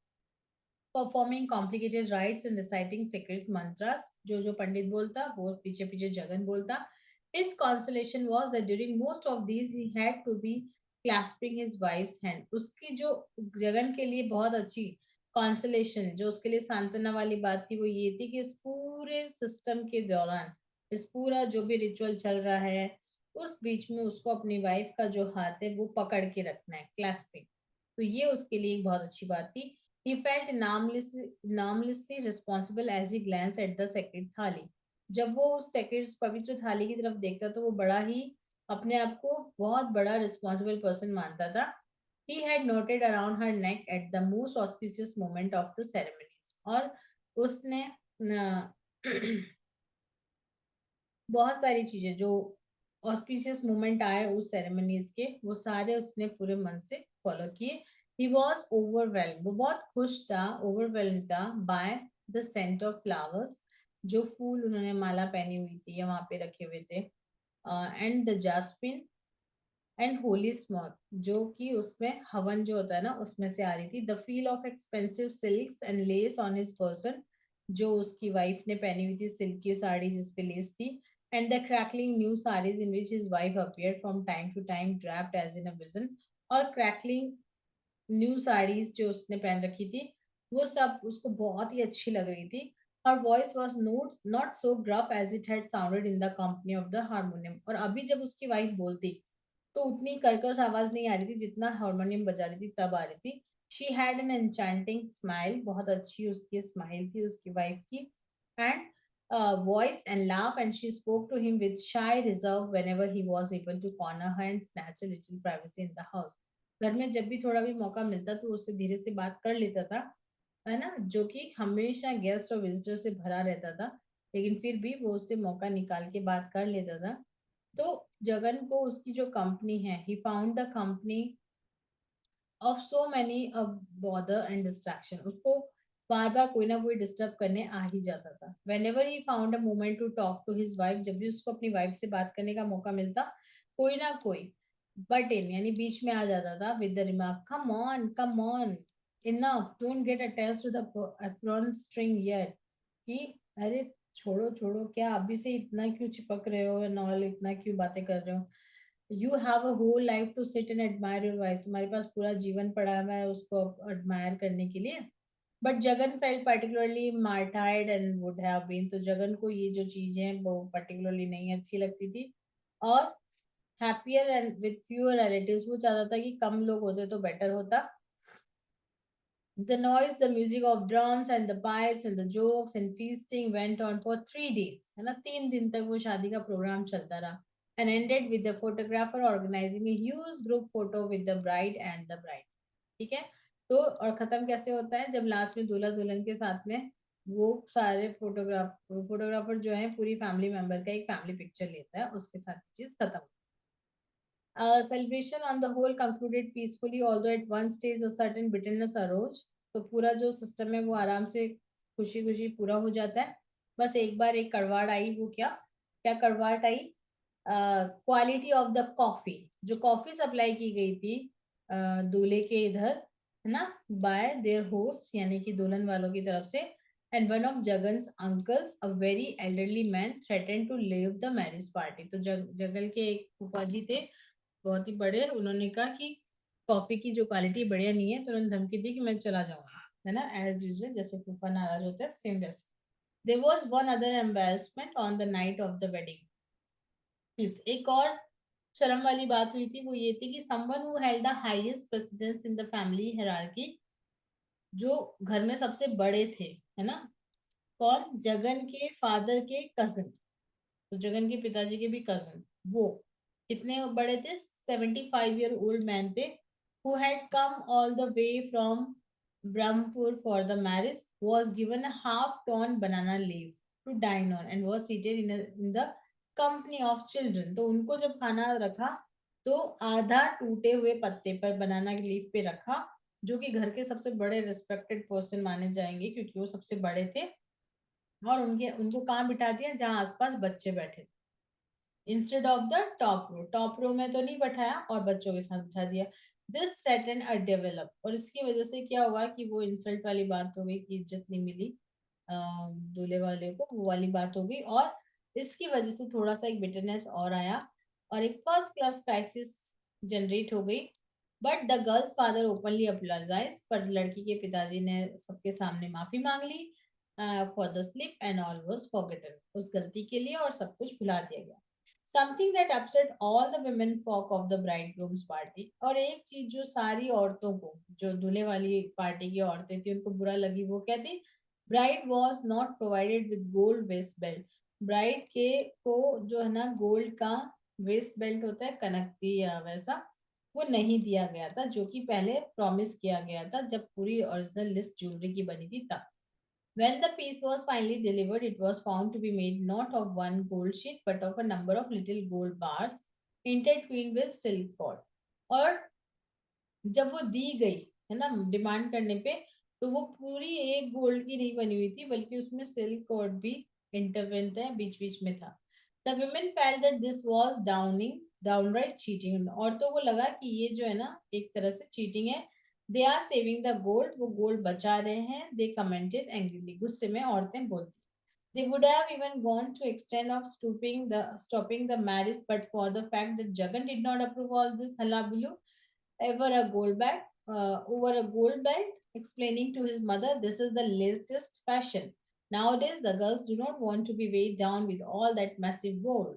A: Performing complicated rites and reciting secret mantras, जो पंडित बोलता वो पीछे पीछे जगन बोलता. His consolation was that during most of these he had to be clasping his wife's hand. उसकी जो जगन के लिए बहुत अच्छी consolation, जो उसके लिए सांत्वना वाली बात थी, वो ये थी कि इस पूरे सिस्टम के दौरान, इस पूरा जो भी रिचुअल चल रहा है, उस बीच में उसको अपनी वाइफ का जो हाथ है वो पकड़ के रखना है, क्लैस्पिंग। तो ये उसके लिए एक बहुत अच्छी बात थी। He felt enormously responsible as he glanced at the sacred थाली। जब वो उस सेक्रेड पवित्र थाली की तरफ देखता तो वो बड़ा ही अपने आप को बहुत बड़ा रिस्पॉन्सिबल पर्सन मानता था। He had noted around her neck at the most auspicious moment of the ceremonies। और उसने न, बहुत सारी चीजें जो ऑस्पिशियस मोमेंट आए उस सेरेमनीज के, वो सारे उसने पूरे मन से फॉलो किए। ही वॉज ओवरवेल्म, वो बहुत खुश था, ओवरवेल्म था by the scent of flowers, जो फूल उन्होंने माला पहनी हुई थी या वहां पे रखे हुए थे, and the jasmine and holy smoke, जो कि उसमें हवन जो होता है ना उसमें से आ रही थी। The feel of expensive silks and less on his person, जो उसकी वाइफ ने पहनी हुई थी सिल्क की साड़ी जिस पे लेस थी, and the crackling new saris in which his wife appeared from time to time draped as in a vision. और क्रैकलिंग न्यू साड़ीज जो उसने पहन रखी थी, वो सब उसको बहुत ही अच्छी लग रही थी। Her voice was not so gruff as it had sounded in the company of the harmonium। और अभी जब उसकी वाइफ बोलती तो उतनी कर्कश आवाज नहीं आ रही थी जितना हारमोनियम बजा रही थी तब आ रही थी। She had an enchanting smile, बहुत अच्छी उसकी स्माइल थी उसकी वाइफ की, and voice and laugh, and she spoke to him with shy reserve whenever he was able to corner her and snatch a little privacy in the house। घर में जब भी थोड़ा भी मौका मिलता तो उससे धीरे से बात कर लेता था, है ना, जो कि हमेशा गेस्ट और विजिटर से भरा रहता था, लेकिन फिर भी वो उससे मौका निकाल के बात कर लेता था। तो जगन को उसकी जो कंपनी है, he found the company of so many bother and distraction, उसको बार बार कोई ना कोई डिस्टर्ब करने आ ही जाता था। Whenever he found a moment to talk to his wife, जब भी उसको अपनी वाइफ से बात करने का मौका मिलता, कोई ना कोई बट इन यानी बीच में आ जाता था with the remark, come on, enough, don't get attached to the apron string yet, कि अरे छोड़ो छोड़ो, क्या अभी से इतना क्यों चिपक रहे हो, नॉल इतना क्यों बातें कर रहे हो। You have a whole life to sit and admire your wife, तुम्हारे पास पूरा जीवन पड़ा हुआ है उसको एडमायर करने के लिए। But Jagan felt particularly martyred and would have been, तो जगन को ये जो चीजें हैं वो पर्टिकुलरली नहीं अच्छी लगती थी। और happier and with fewer relatives, वो चाहता था कि कम लोग होते तो बेटर होता। The noise, the music of drums and the pipes and the jokes and feasting went on for 3 days, है ना, 3 दिन तक वो शादी का प्रोग्राम चलता रहा, and ended with the photographer organizing a huge group photo with the bride and the bride। ठीक है, तो और खत्म कैसे होता है, जब लास्ट में दूल्हा दुल्हन के साथ में वो सारे फोटोग्राफर जो है पूरी फैमिली मेंबर का एक फैमिली पिक्चर लेता है, उसके साथ चीज खत्म। Celebration on the whole concluded peacefully, although at one stage a certain bitterness arose। तो पूरा जो सिस्टम है वो आराम से खुशी खुशी पूरा हो जाता है। बस एक बार एक कड़वाहट आई, वो क्या क्या कड़वाहट आई, क्वालिटी ऑफ द कॉफी, जो कॉफी सप्लाई की गई थी दूल्हे के इधर, है ना, बाय देयर होस्ट यानी कि दुल्हन वालों की तरफ से, and one of Jagan's uncles a very elderly man threatened to leave the marriage party. तो जगल के एक फूफा जी थे बहुत ही बड़े, उन्होंने कहा कि कॉफी की जो क्वालिटी बढ़िया नहीं है, तो उन्होंने धमकी दी कि मैं चला जाऊंगा, है ना, एज यूजुअल जैसे फूफा नाराज होता है सेम वैसे। There was one other embarrassment on the night of the wedding. एक और शर्म वाली बात हुई थी, वो ये थी कि someone who held the highest precedence in the family hierarchy, जो घर में सबसे बड़े थे, है ना, कौन, जगन के फादर के कजिन, तो जगन के पिताजी के भी कजिन, वो कितने बड़े थे, 75 ईयर ओल्ड मैन थे, who had come all the way from Brahmpur for the marriage, was given a half-torn banana leaf to dine on and was seated in the company of children। तो उनको जब खाना रखा तो आधा टूटे हुए पत्ते पर बनाना लीफ पे रखा, जो कि घर के सबसे बड़े रिस्पेक्टेड पर्सन माने जाएंगे क्योंकि वो सबसे बड़े थे, और उनके उनको कहाँ बिठा दिया जहाँ आसपास बच्चे बैठे, instead of the top row में तो नहीं बैठाया और बच्चों के साथ बिठा दिया। दिस थ्रेटन अ डेवलप, और इसकी वजह से क्या हुआ कि वो इंसल्ट वाली बात हो गई कि इज्जत नहीं मिली दूल्हे वाले को, वो वाली बात हो गई। और इसकी वजह से थोड़ा सा एक बिटरनेस और आया और एक फर्स्ट क्लास क्राइसिस जनरेट हो गई। But the girl's father openly apologise, पर लड़की के पिताजी ने सबके सामने माफी मांग ली for the slip and all was forgotten, उस गलती के लिए, और सब कुछ भुला दिया गया। Something that upset all the women folk of the bride grooms party, और एक चीज जो सारी औरतों को, जो दूल्हे वाली पार्टी की औरतें थी, उनको बुरा लगी, वो क्या थी? Bride was not provided with gold waste belt. Bride के को जो है ना गोल्ड का वेस्ट बेल्ट होता है, कनकती या वैसा, वो नहीं दिया गया था, जो कि पहले प्रॉमिस किया गया था जब पूरी ओरिजिनल लिस्ट ज्वेलरी की बनी थी तब। When the piece was finally delivered, it was found to be made not of one gold sheet but of a number of little gold bars intertwined with silk cord. और जब वो दी गई है ना डिमांड करने पे, तो वो पूरी एक गोल्ड की नहीं बनी हुई थी, बल्कि उसमें सिल्क कॉर्ड भी इंटरवेंट है, बीच बीच में था। The women felt that this was downright cheating। औरतों को लगा कि ये जो है ना एक तरह से चीटिंग है। They are saving the gold, वो गोल्ड बचा रहे हैं। दे कमेंटेड एंग्रीली, गुस्से में औरतें बोलती। They would have even gone to extent of stopping the marriage, but for the fact that Jagan did not approve all this hullabaloo ever a gold belt over a gold belt, explaining to his mother, this is the latest fashion. Nowadays, the girls do not want to be weighed down with all that massive gold.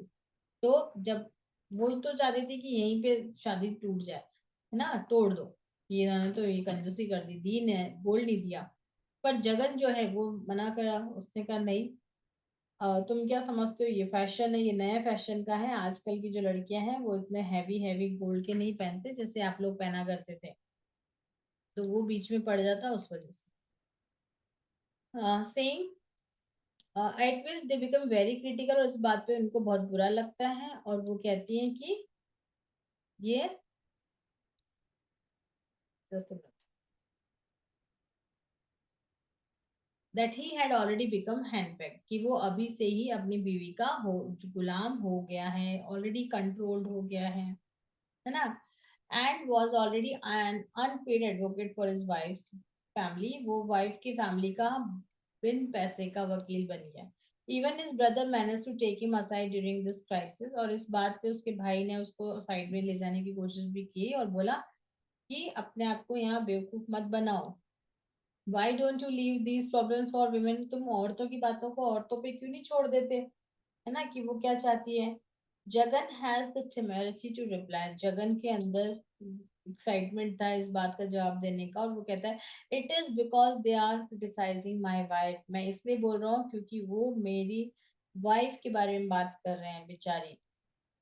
A: तो जब वो तो चाहती थी कि यहीं पे शादी टूट जाए, है ना, तोड़ दो, ये इन्होंने तो ये कंजूसी कर दी, दीन है, गोल्ड नहीं दिया। पर जगन जो है वो मना करा, उसने कहा नहीं, तुम क्या समझते हो, ये फैशन है, ये नया फैशन का है, आजकल की जो लड़कियां हैं वो इतने हैवी हैवी गोल्ड के नहीं पहनते जैसे आप लोग पहना करते थे। तो वो बीच में पड़ जाता उस वजह से। Saying at which they become very critical, और इस बात पे उनको बहुत बुरा लगता है, और वो कहती हैं कि ये that he had already become henpecked, कि वो अभी से ही अपनी बीवी का हो गुलाम हो गया है, ऑलरेडी कंट्रोल्ड हो गया है ना। And was already an unpaid advocate for his wife's family, वो वाइफ की फैमिली का बिन पैसे का वकील बन गया। Even his brother manage to take him aside during this crisis, और इस बात पे उसके भाई ने उसको साइड में ले जाने की कोशिश भी की और बोला कि अपने आप को यहाँ बेवकूफ मत बनाओ। Why don't you leave these problems for women, तुम औरतों की बातों को औरतों पे क्यों नहीं छोड़ देते, है ना, कि वो क्या चाहती है। Jagan has the temerity to reply, Jagan के अंदर एक्साइटमेंट था इस बात का जवाब देने का, और वो कहता है it is because they are criticising my wife, मैं इसलिए बोल रहा हूँ क्योंकि वो मेरी वाइफ के बारे में बात कर रहे हैं बेचारी।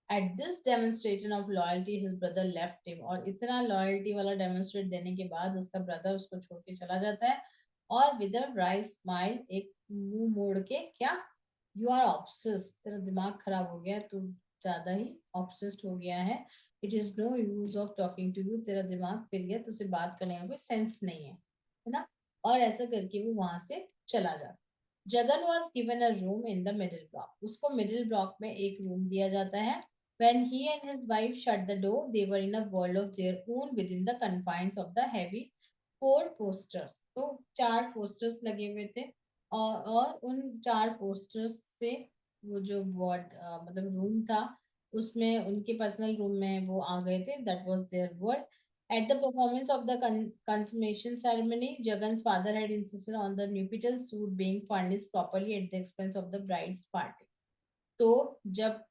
A: At this demonstration of loyalty his brother left him, और इतना लॉयल्टी वाला डेमोन्स्ट्रेट देने के बाद उसका ब्रदर उसको छोड़ के चला जाता है, और विद अ ब्राइट स्माइल, एक मुंह मोड़ के, क्या, यू आर ऑब्सेस्ड, तेरा दिमाग खराब हो गया है, तू ज्यादा ही ऑब्सेस्ड हो गया है। It is no use of talking to you, तेरा दिमाग फिर गया, तुझसे बात करने का कोई सेंस नहीं है ना। और ऐसा करके वो वहां से चला जाता। Jagan was given a room in the middle block, उसको मिडिल ब्लॉक में एक रूम दिया जाता है। When he and his wife shut the door, they were in a world of their own within the confines of the heavy four posters. तो चार posters लगे हुए थे, और उन चार पोस्टर्स से वो जो वार्ड मतलब रूम था, उसमें उनके पर्सनल रूम में वो आ गए थे। That was there world. At the performance of the consummation ceremony, Jagan's father had insisted on the nuptial suit being furnished properly at the expense of the bride's party. तो जब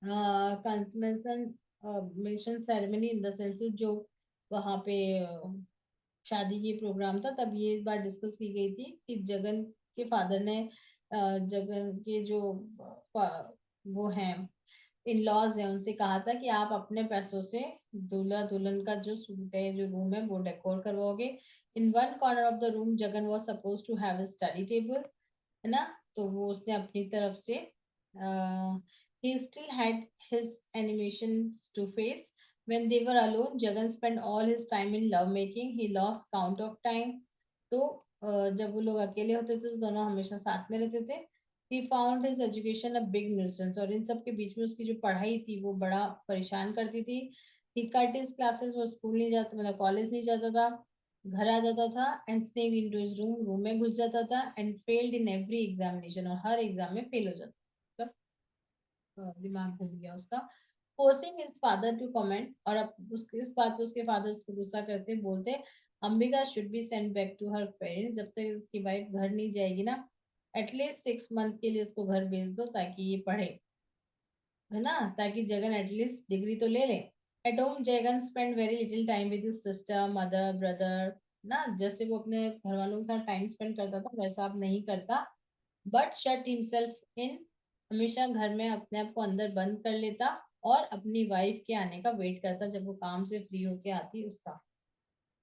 A: consummation ceremony in the sense जो वहां पे शादी की programme था, तब ये बात डिस्कस की गई थी कि जगन के फादर ने जगन के जो वो हैं इन लॉज है उनसे कहा था कि आप अपने पैसों से दूल्हा दुल्हन का जो सूट है, जो रूम है, वो डेकोर करवाओगे। In one corner of the room Jagan was suppose to have a study table, है ना। तो वो उसने अपनी तरफ से he still had his animations to face. When they were alone, Jagan spent all his time in love making. He lost count of time. तो जब वो लोग अकेले होते थे तो दोनों हमेशा साथ में रहते थे। He found his education a big nuisance, और इन सब के बीच में उसकी जो पढ़ाई थी वो बड़ा परेशान करती थी। He cut his classes, वो स्कूल नहीं जाता, मतलब कॉलेज नहीं जाता था, घर आ जाता था, and snake into his room, room में घुस जाता था, and failed in every examination, और हर एग्जाम में फेल हो जाता। दिमाग घूम गया उसका। Forcing his father to comment, और अब उसके इस बात पे उसके फादर उसको गुस्सा करते बोलते, Ambika should be send back to her parents, जब तक इसकी वाइफ घर नहीं जाएगी ना, एटलीस्ट 6 मंथ के लिए इसको घर भेज दो ताकि ये पढ़े, है ना, ताकि जगन एटलीस्ट डिग्री तो ले ले। At home Jagan spend very little time with his sister, mother, brother, ना जैसे वो अपने घर वालों के साथ टाइम स्पेंड करता था वैसा अब नहीं करता। बट शट हिमसेल्फ इन, हमेशा घर में अपने आप को अंदर बंद कर लेता और अपनी वाइफ के आने का वेट करता जब वो काम से फ्री होके आती उसका।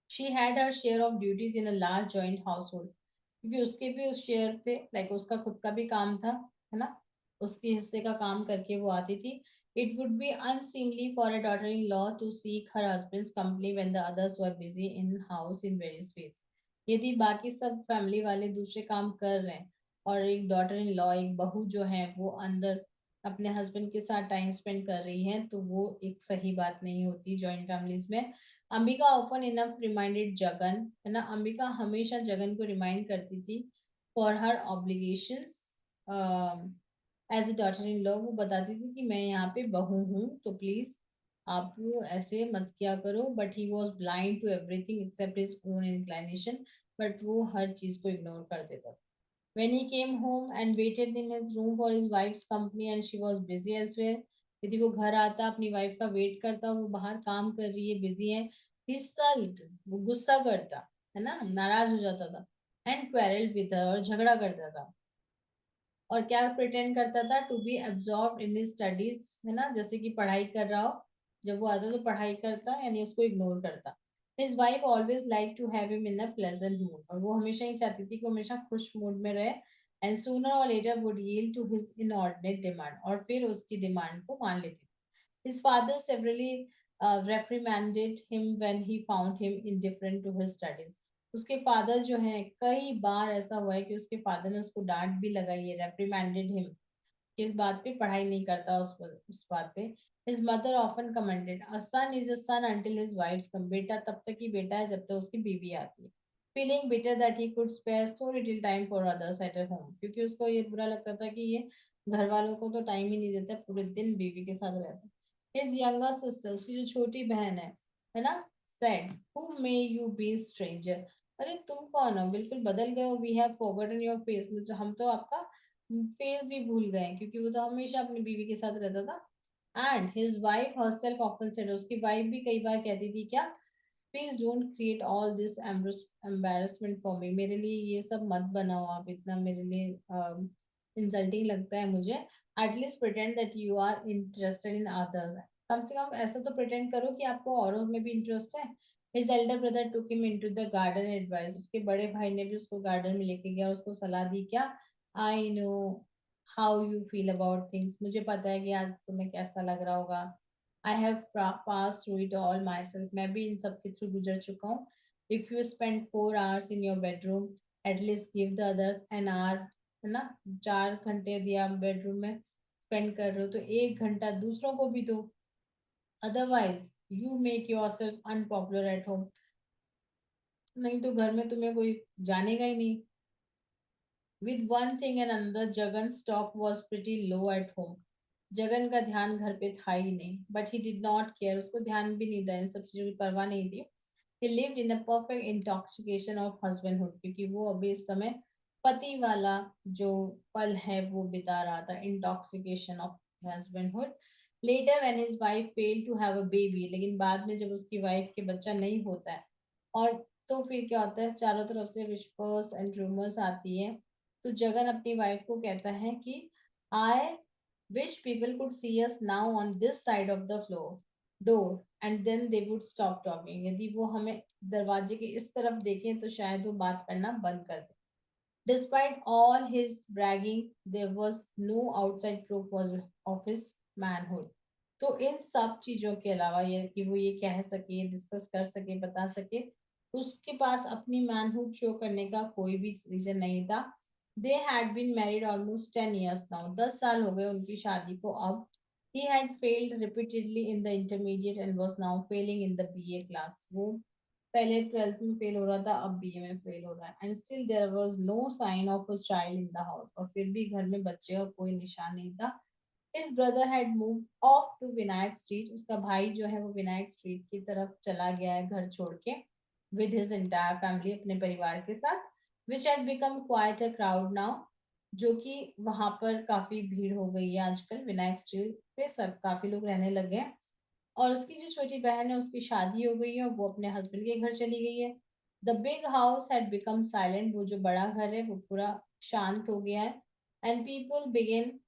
A: She had her share of duties in a large joint house hold, क्योंकि उसके भी उस शेयर थे, लाइक उसका खुद का भी काम था, है ना, उसके हिस्से का काम करके वो आती थी। It would be unseemly for a daughter in law to seek her husband's company when the others were busy in house in various ways. यदि बाकी सब फैमिली वाले दूसरे काम कर रहे हैं और एक डॉटर इन लॉ, एक बहू जो है वो अंदर अपने हस्बैंड के साथ टाइम स्पेंड कर रही है, तो वो एक सही बात नहीं होती जॉइंट फैमिलीज में। Ambika often enough reminded Jagan, है ना, अंबिका हमेशा जगन को रिमाइंड करती थी for her obligations as a daughter in law. वो बताती थी कि मैं यहाँ पे बहू हूँ तो प्लीज आप ऐसे मत किया करो। But he was blind to everything except his own inclination, but वो हर चीज को इग्नोर कर देता था। When he came home and waited in his room for his wife's company and she was busy elsewhere, यदि वो घर आता अपनी वाइफ का वेट करता, वो बाहर काम कर रही है, बिजी है, he sulked, वो गुस्सा करता, है ना, नाराज हो जाता था, and quarreled with her, और झगड़ा करता था, और क्या प्रिटेंड करता था, to be absorb in his studies, है ना, जैसे कि पढ़ाई कर रहा हो, जब वो आता तो पढ़ाई करता यानी उसको इग्नोर करता। His wife always like to have him in a pleasant mood, और वो हमेशा ही चाहती थी कि वो हमेशा खुश मूड में रहे, and sooner or later would yield to his inordinate demand, और फिर उसकी डिमांड को मान लेती थी। His father severally reprimanded him when he found him indifferent to his studies. उसके फादर जो हैं, कई बार ऐसा हुआ है कि उसके फादर ने उसको डांट भी लगाई है, reprimanded him, किस बात पे, पढ़ाई नहीं करता उस पर, उस बात पे। His mother often commented, a son is a son until his wife's come, बेटा तब तक ही बेटा है जब तक उसकी बीवी आती है। Feeling bitter that he could spare so little time for others at home, क्योंकि उसको ये बुरा लगता था कि ये घर वालों को तो टाइम ही नहीं देता, पूरे दिन बीवी के साथ रहता है। His younger sister, उसकी जो छोटी बहन है ना, said, who may you be stranger, अरे तुम कौन हो, बिल्कुल बदल गए हो, we have forgotten your face, मुझे हम तो आपका फेस भी भूल गए, क्योंकि वो तो हमेशा अपनी बीवी के साथ रहता था। And his wife herself often said, उसकी वाइफ भी कई बार कहती थी क्या, please don't create all this embarrassment for me, मेरे लिए ये सब मत बनाओ आप, इतना मेरे लिए इंसल्टिंग लगता है मुझे। At least pretend that you are interested in others, कम से कम ऐसा तो प्रिटेंड करो कि आपको औरों में भी इंटरेस्ट है। His Elder brother took him into the garden advice, उसके बड़े भाई ने भी उसको गार्डन में लेके गया, उसको सलाह दी क्या, I know how you feel about things, मुझे पता है कि आज तुम्हें कैसा लग रहा होगा। I have pass through it all my self, मैं भी इन सब के थ्रू गुजर चुका हूँ। If you spend 4 hours in your bedroom, at least give the others an hour, है ना, 4 घंटे यदि आप बेडरूम में स्पेंड कर रहे हो तो 1 घंटा दूसरों को भी दो। Otherwise you make your self unpopular at home, नहीं तो घर में तुम्हें कोई जानेगा ही नहीं। With one thing and another Jagan stock was pretty low at home, Jagan का ध्यान घर पे था ही नहीं, but he did not care, उसको ध्यान भी नहीं था, इन सब चीजों की परवाह नहीं थी। He lived in a perfect intoxication of husbandhood, क्योंकि वो अभी इस समय पति वाला जो पल है वो बिता रहा था, intoxication of husbandhood. Later when his wife failed to have a baby, लेकिन बाद में जब उसकी वाइफ के बच्चा नहीं होता है, और तो फिर क्या होता है, चारों तरफ से विस्पर्स एंड रूमर्स आती है, तो जगन अपनी वाइफ को कहता है कि I wish people could see us now on this side of the floor door and then they would stop talking, यदि वो हमें दरवाजे के इस तरफ देखें तो शायद वो बात करना बंद कर दे। Despite all his bragging, there was no outside proof of his manhood. तो इन सब चीजों के अलावा ये कि वो ये कह सके, डिस्कस कर सके, बता सके, उसके पास अपनी मैनहुड शो करने का कोई भी रीजन नहीं था। They had been married almost 10 years now, 10 साल हो गए उनकी शादी को अब। He had failed repeatedly in the intermediate and was now failing in the BA class, वो पहले 12th में फेल हो रहा था, अब बीए में फेल हो रहा है। And still there was no sign of a child in the house, और फिर भी घर में बच्चे का कोई निशान नहीं था। His brother had moved off to Vinayak Street. उसका भाई जो है वो विनायक स्ट्रीट की तरफ चला गया है घर छोड़ के with his entire family, अपने परिवार के साथ, which had become quite a crowd now, जो कि वहां पर काफी भीड़ हो गई है आजकल विनायक स्ट्रीट पे, सब काफी लोग रहने लगे हैं। और उसकी जो छोटी बहन है उसकी शादी हो गई है और वो अपने हस्बैंड के घर चली गई है। The big house had become silent, वो जो बड़ा घर है वो पूरा शांत हो गया है। And people begin,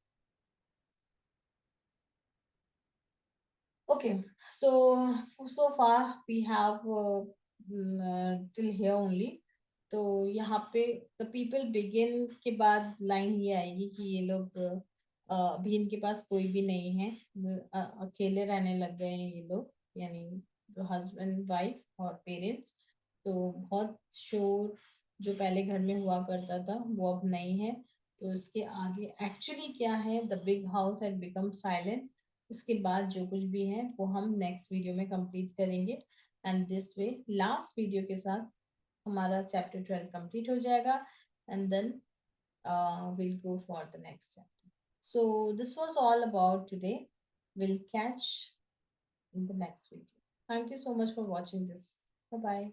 A: okay, so far we have till here only. तो यहाँ पे the people begin के बाद लाइन ये आएगी कि ये लोग अभी इनके पास कोई भी नहीं है, अकेले रहने लग गए हैं ये लोग, यानी जो हस्बैंड वाइफ और पेरेंट्स। तो बहुत शोर जो पहले घर में हुआ करता था वो अब नहीं है। तो इसके आगे एक्चुअली क्या है, the big house had become silent, इसके बाद जो कुछ भी है वो हम नेक्स्ट वीडियो में कंप्लीट करेंगे। And this way last video के साथ हमारा चैप्टर 12 कंप्लीट हो जाएगा, and then will go for the next chapter. So this was all about today, will catch in the next video. Thank you so much for watching this, bye bye.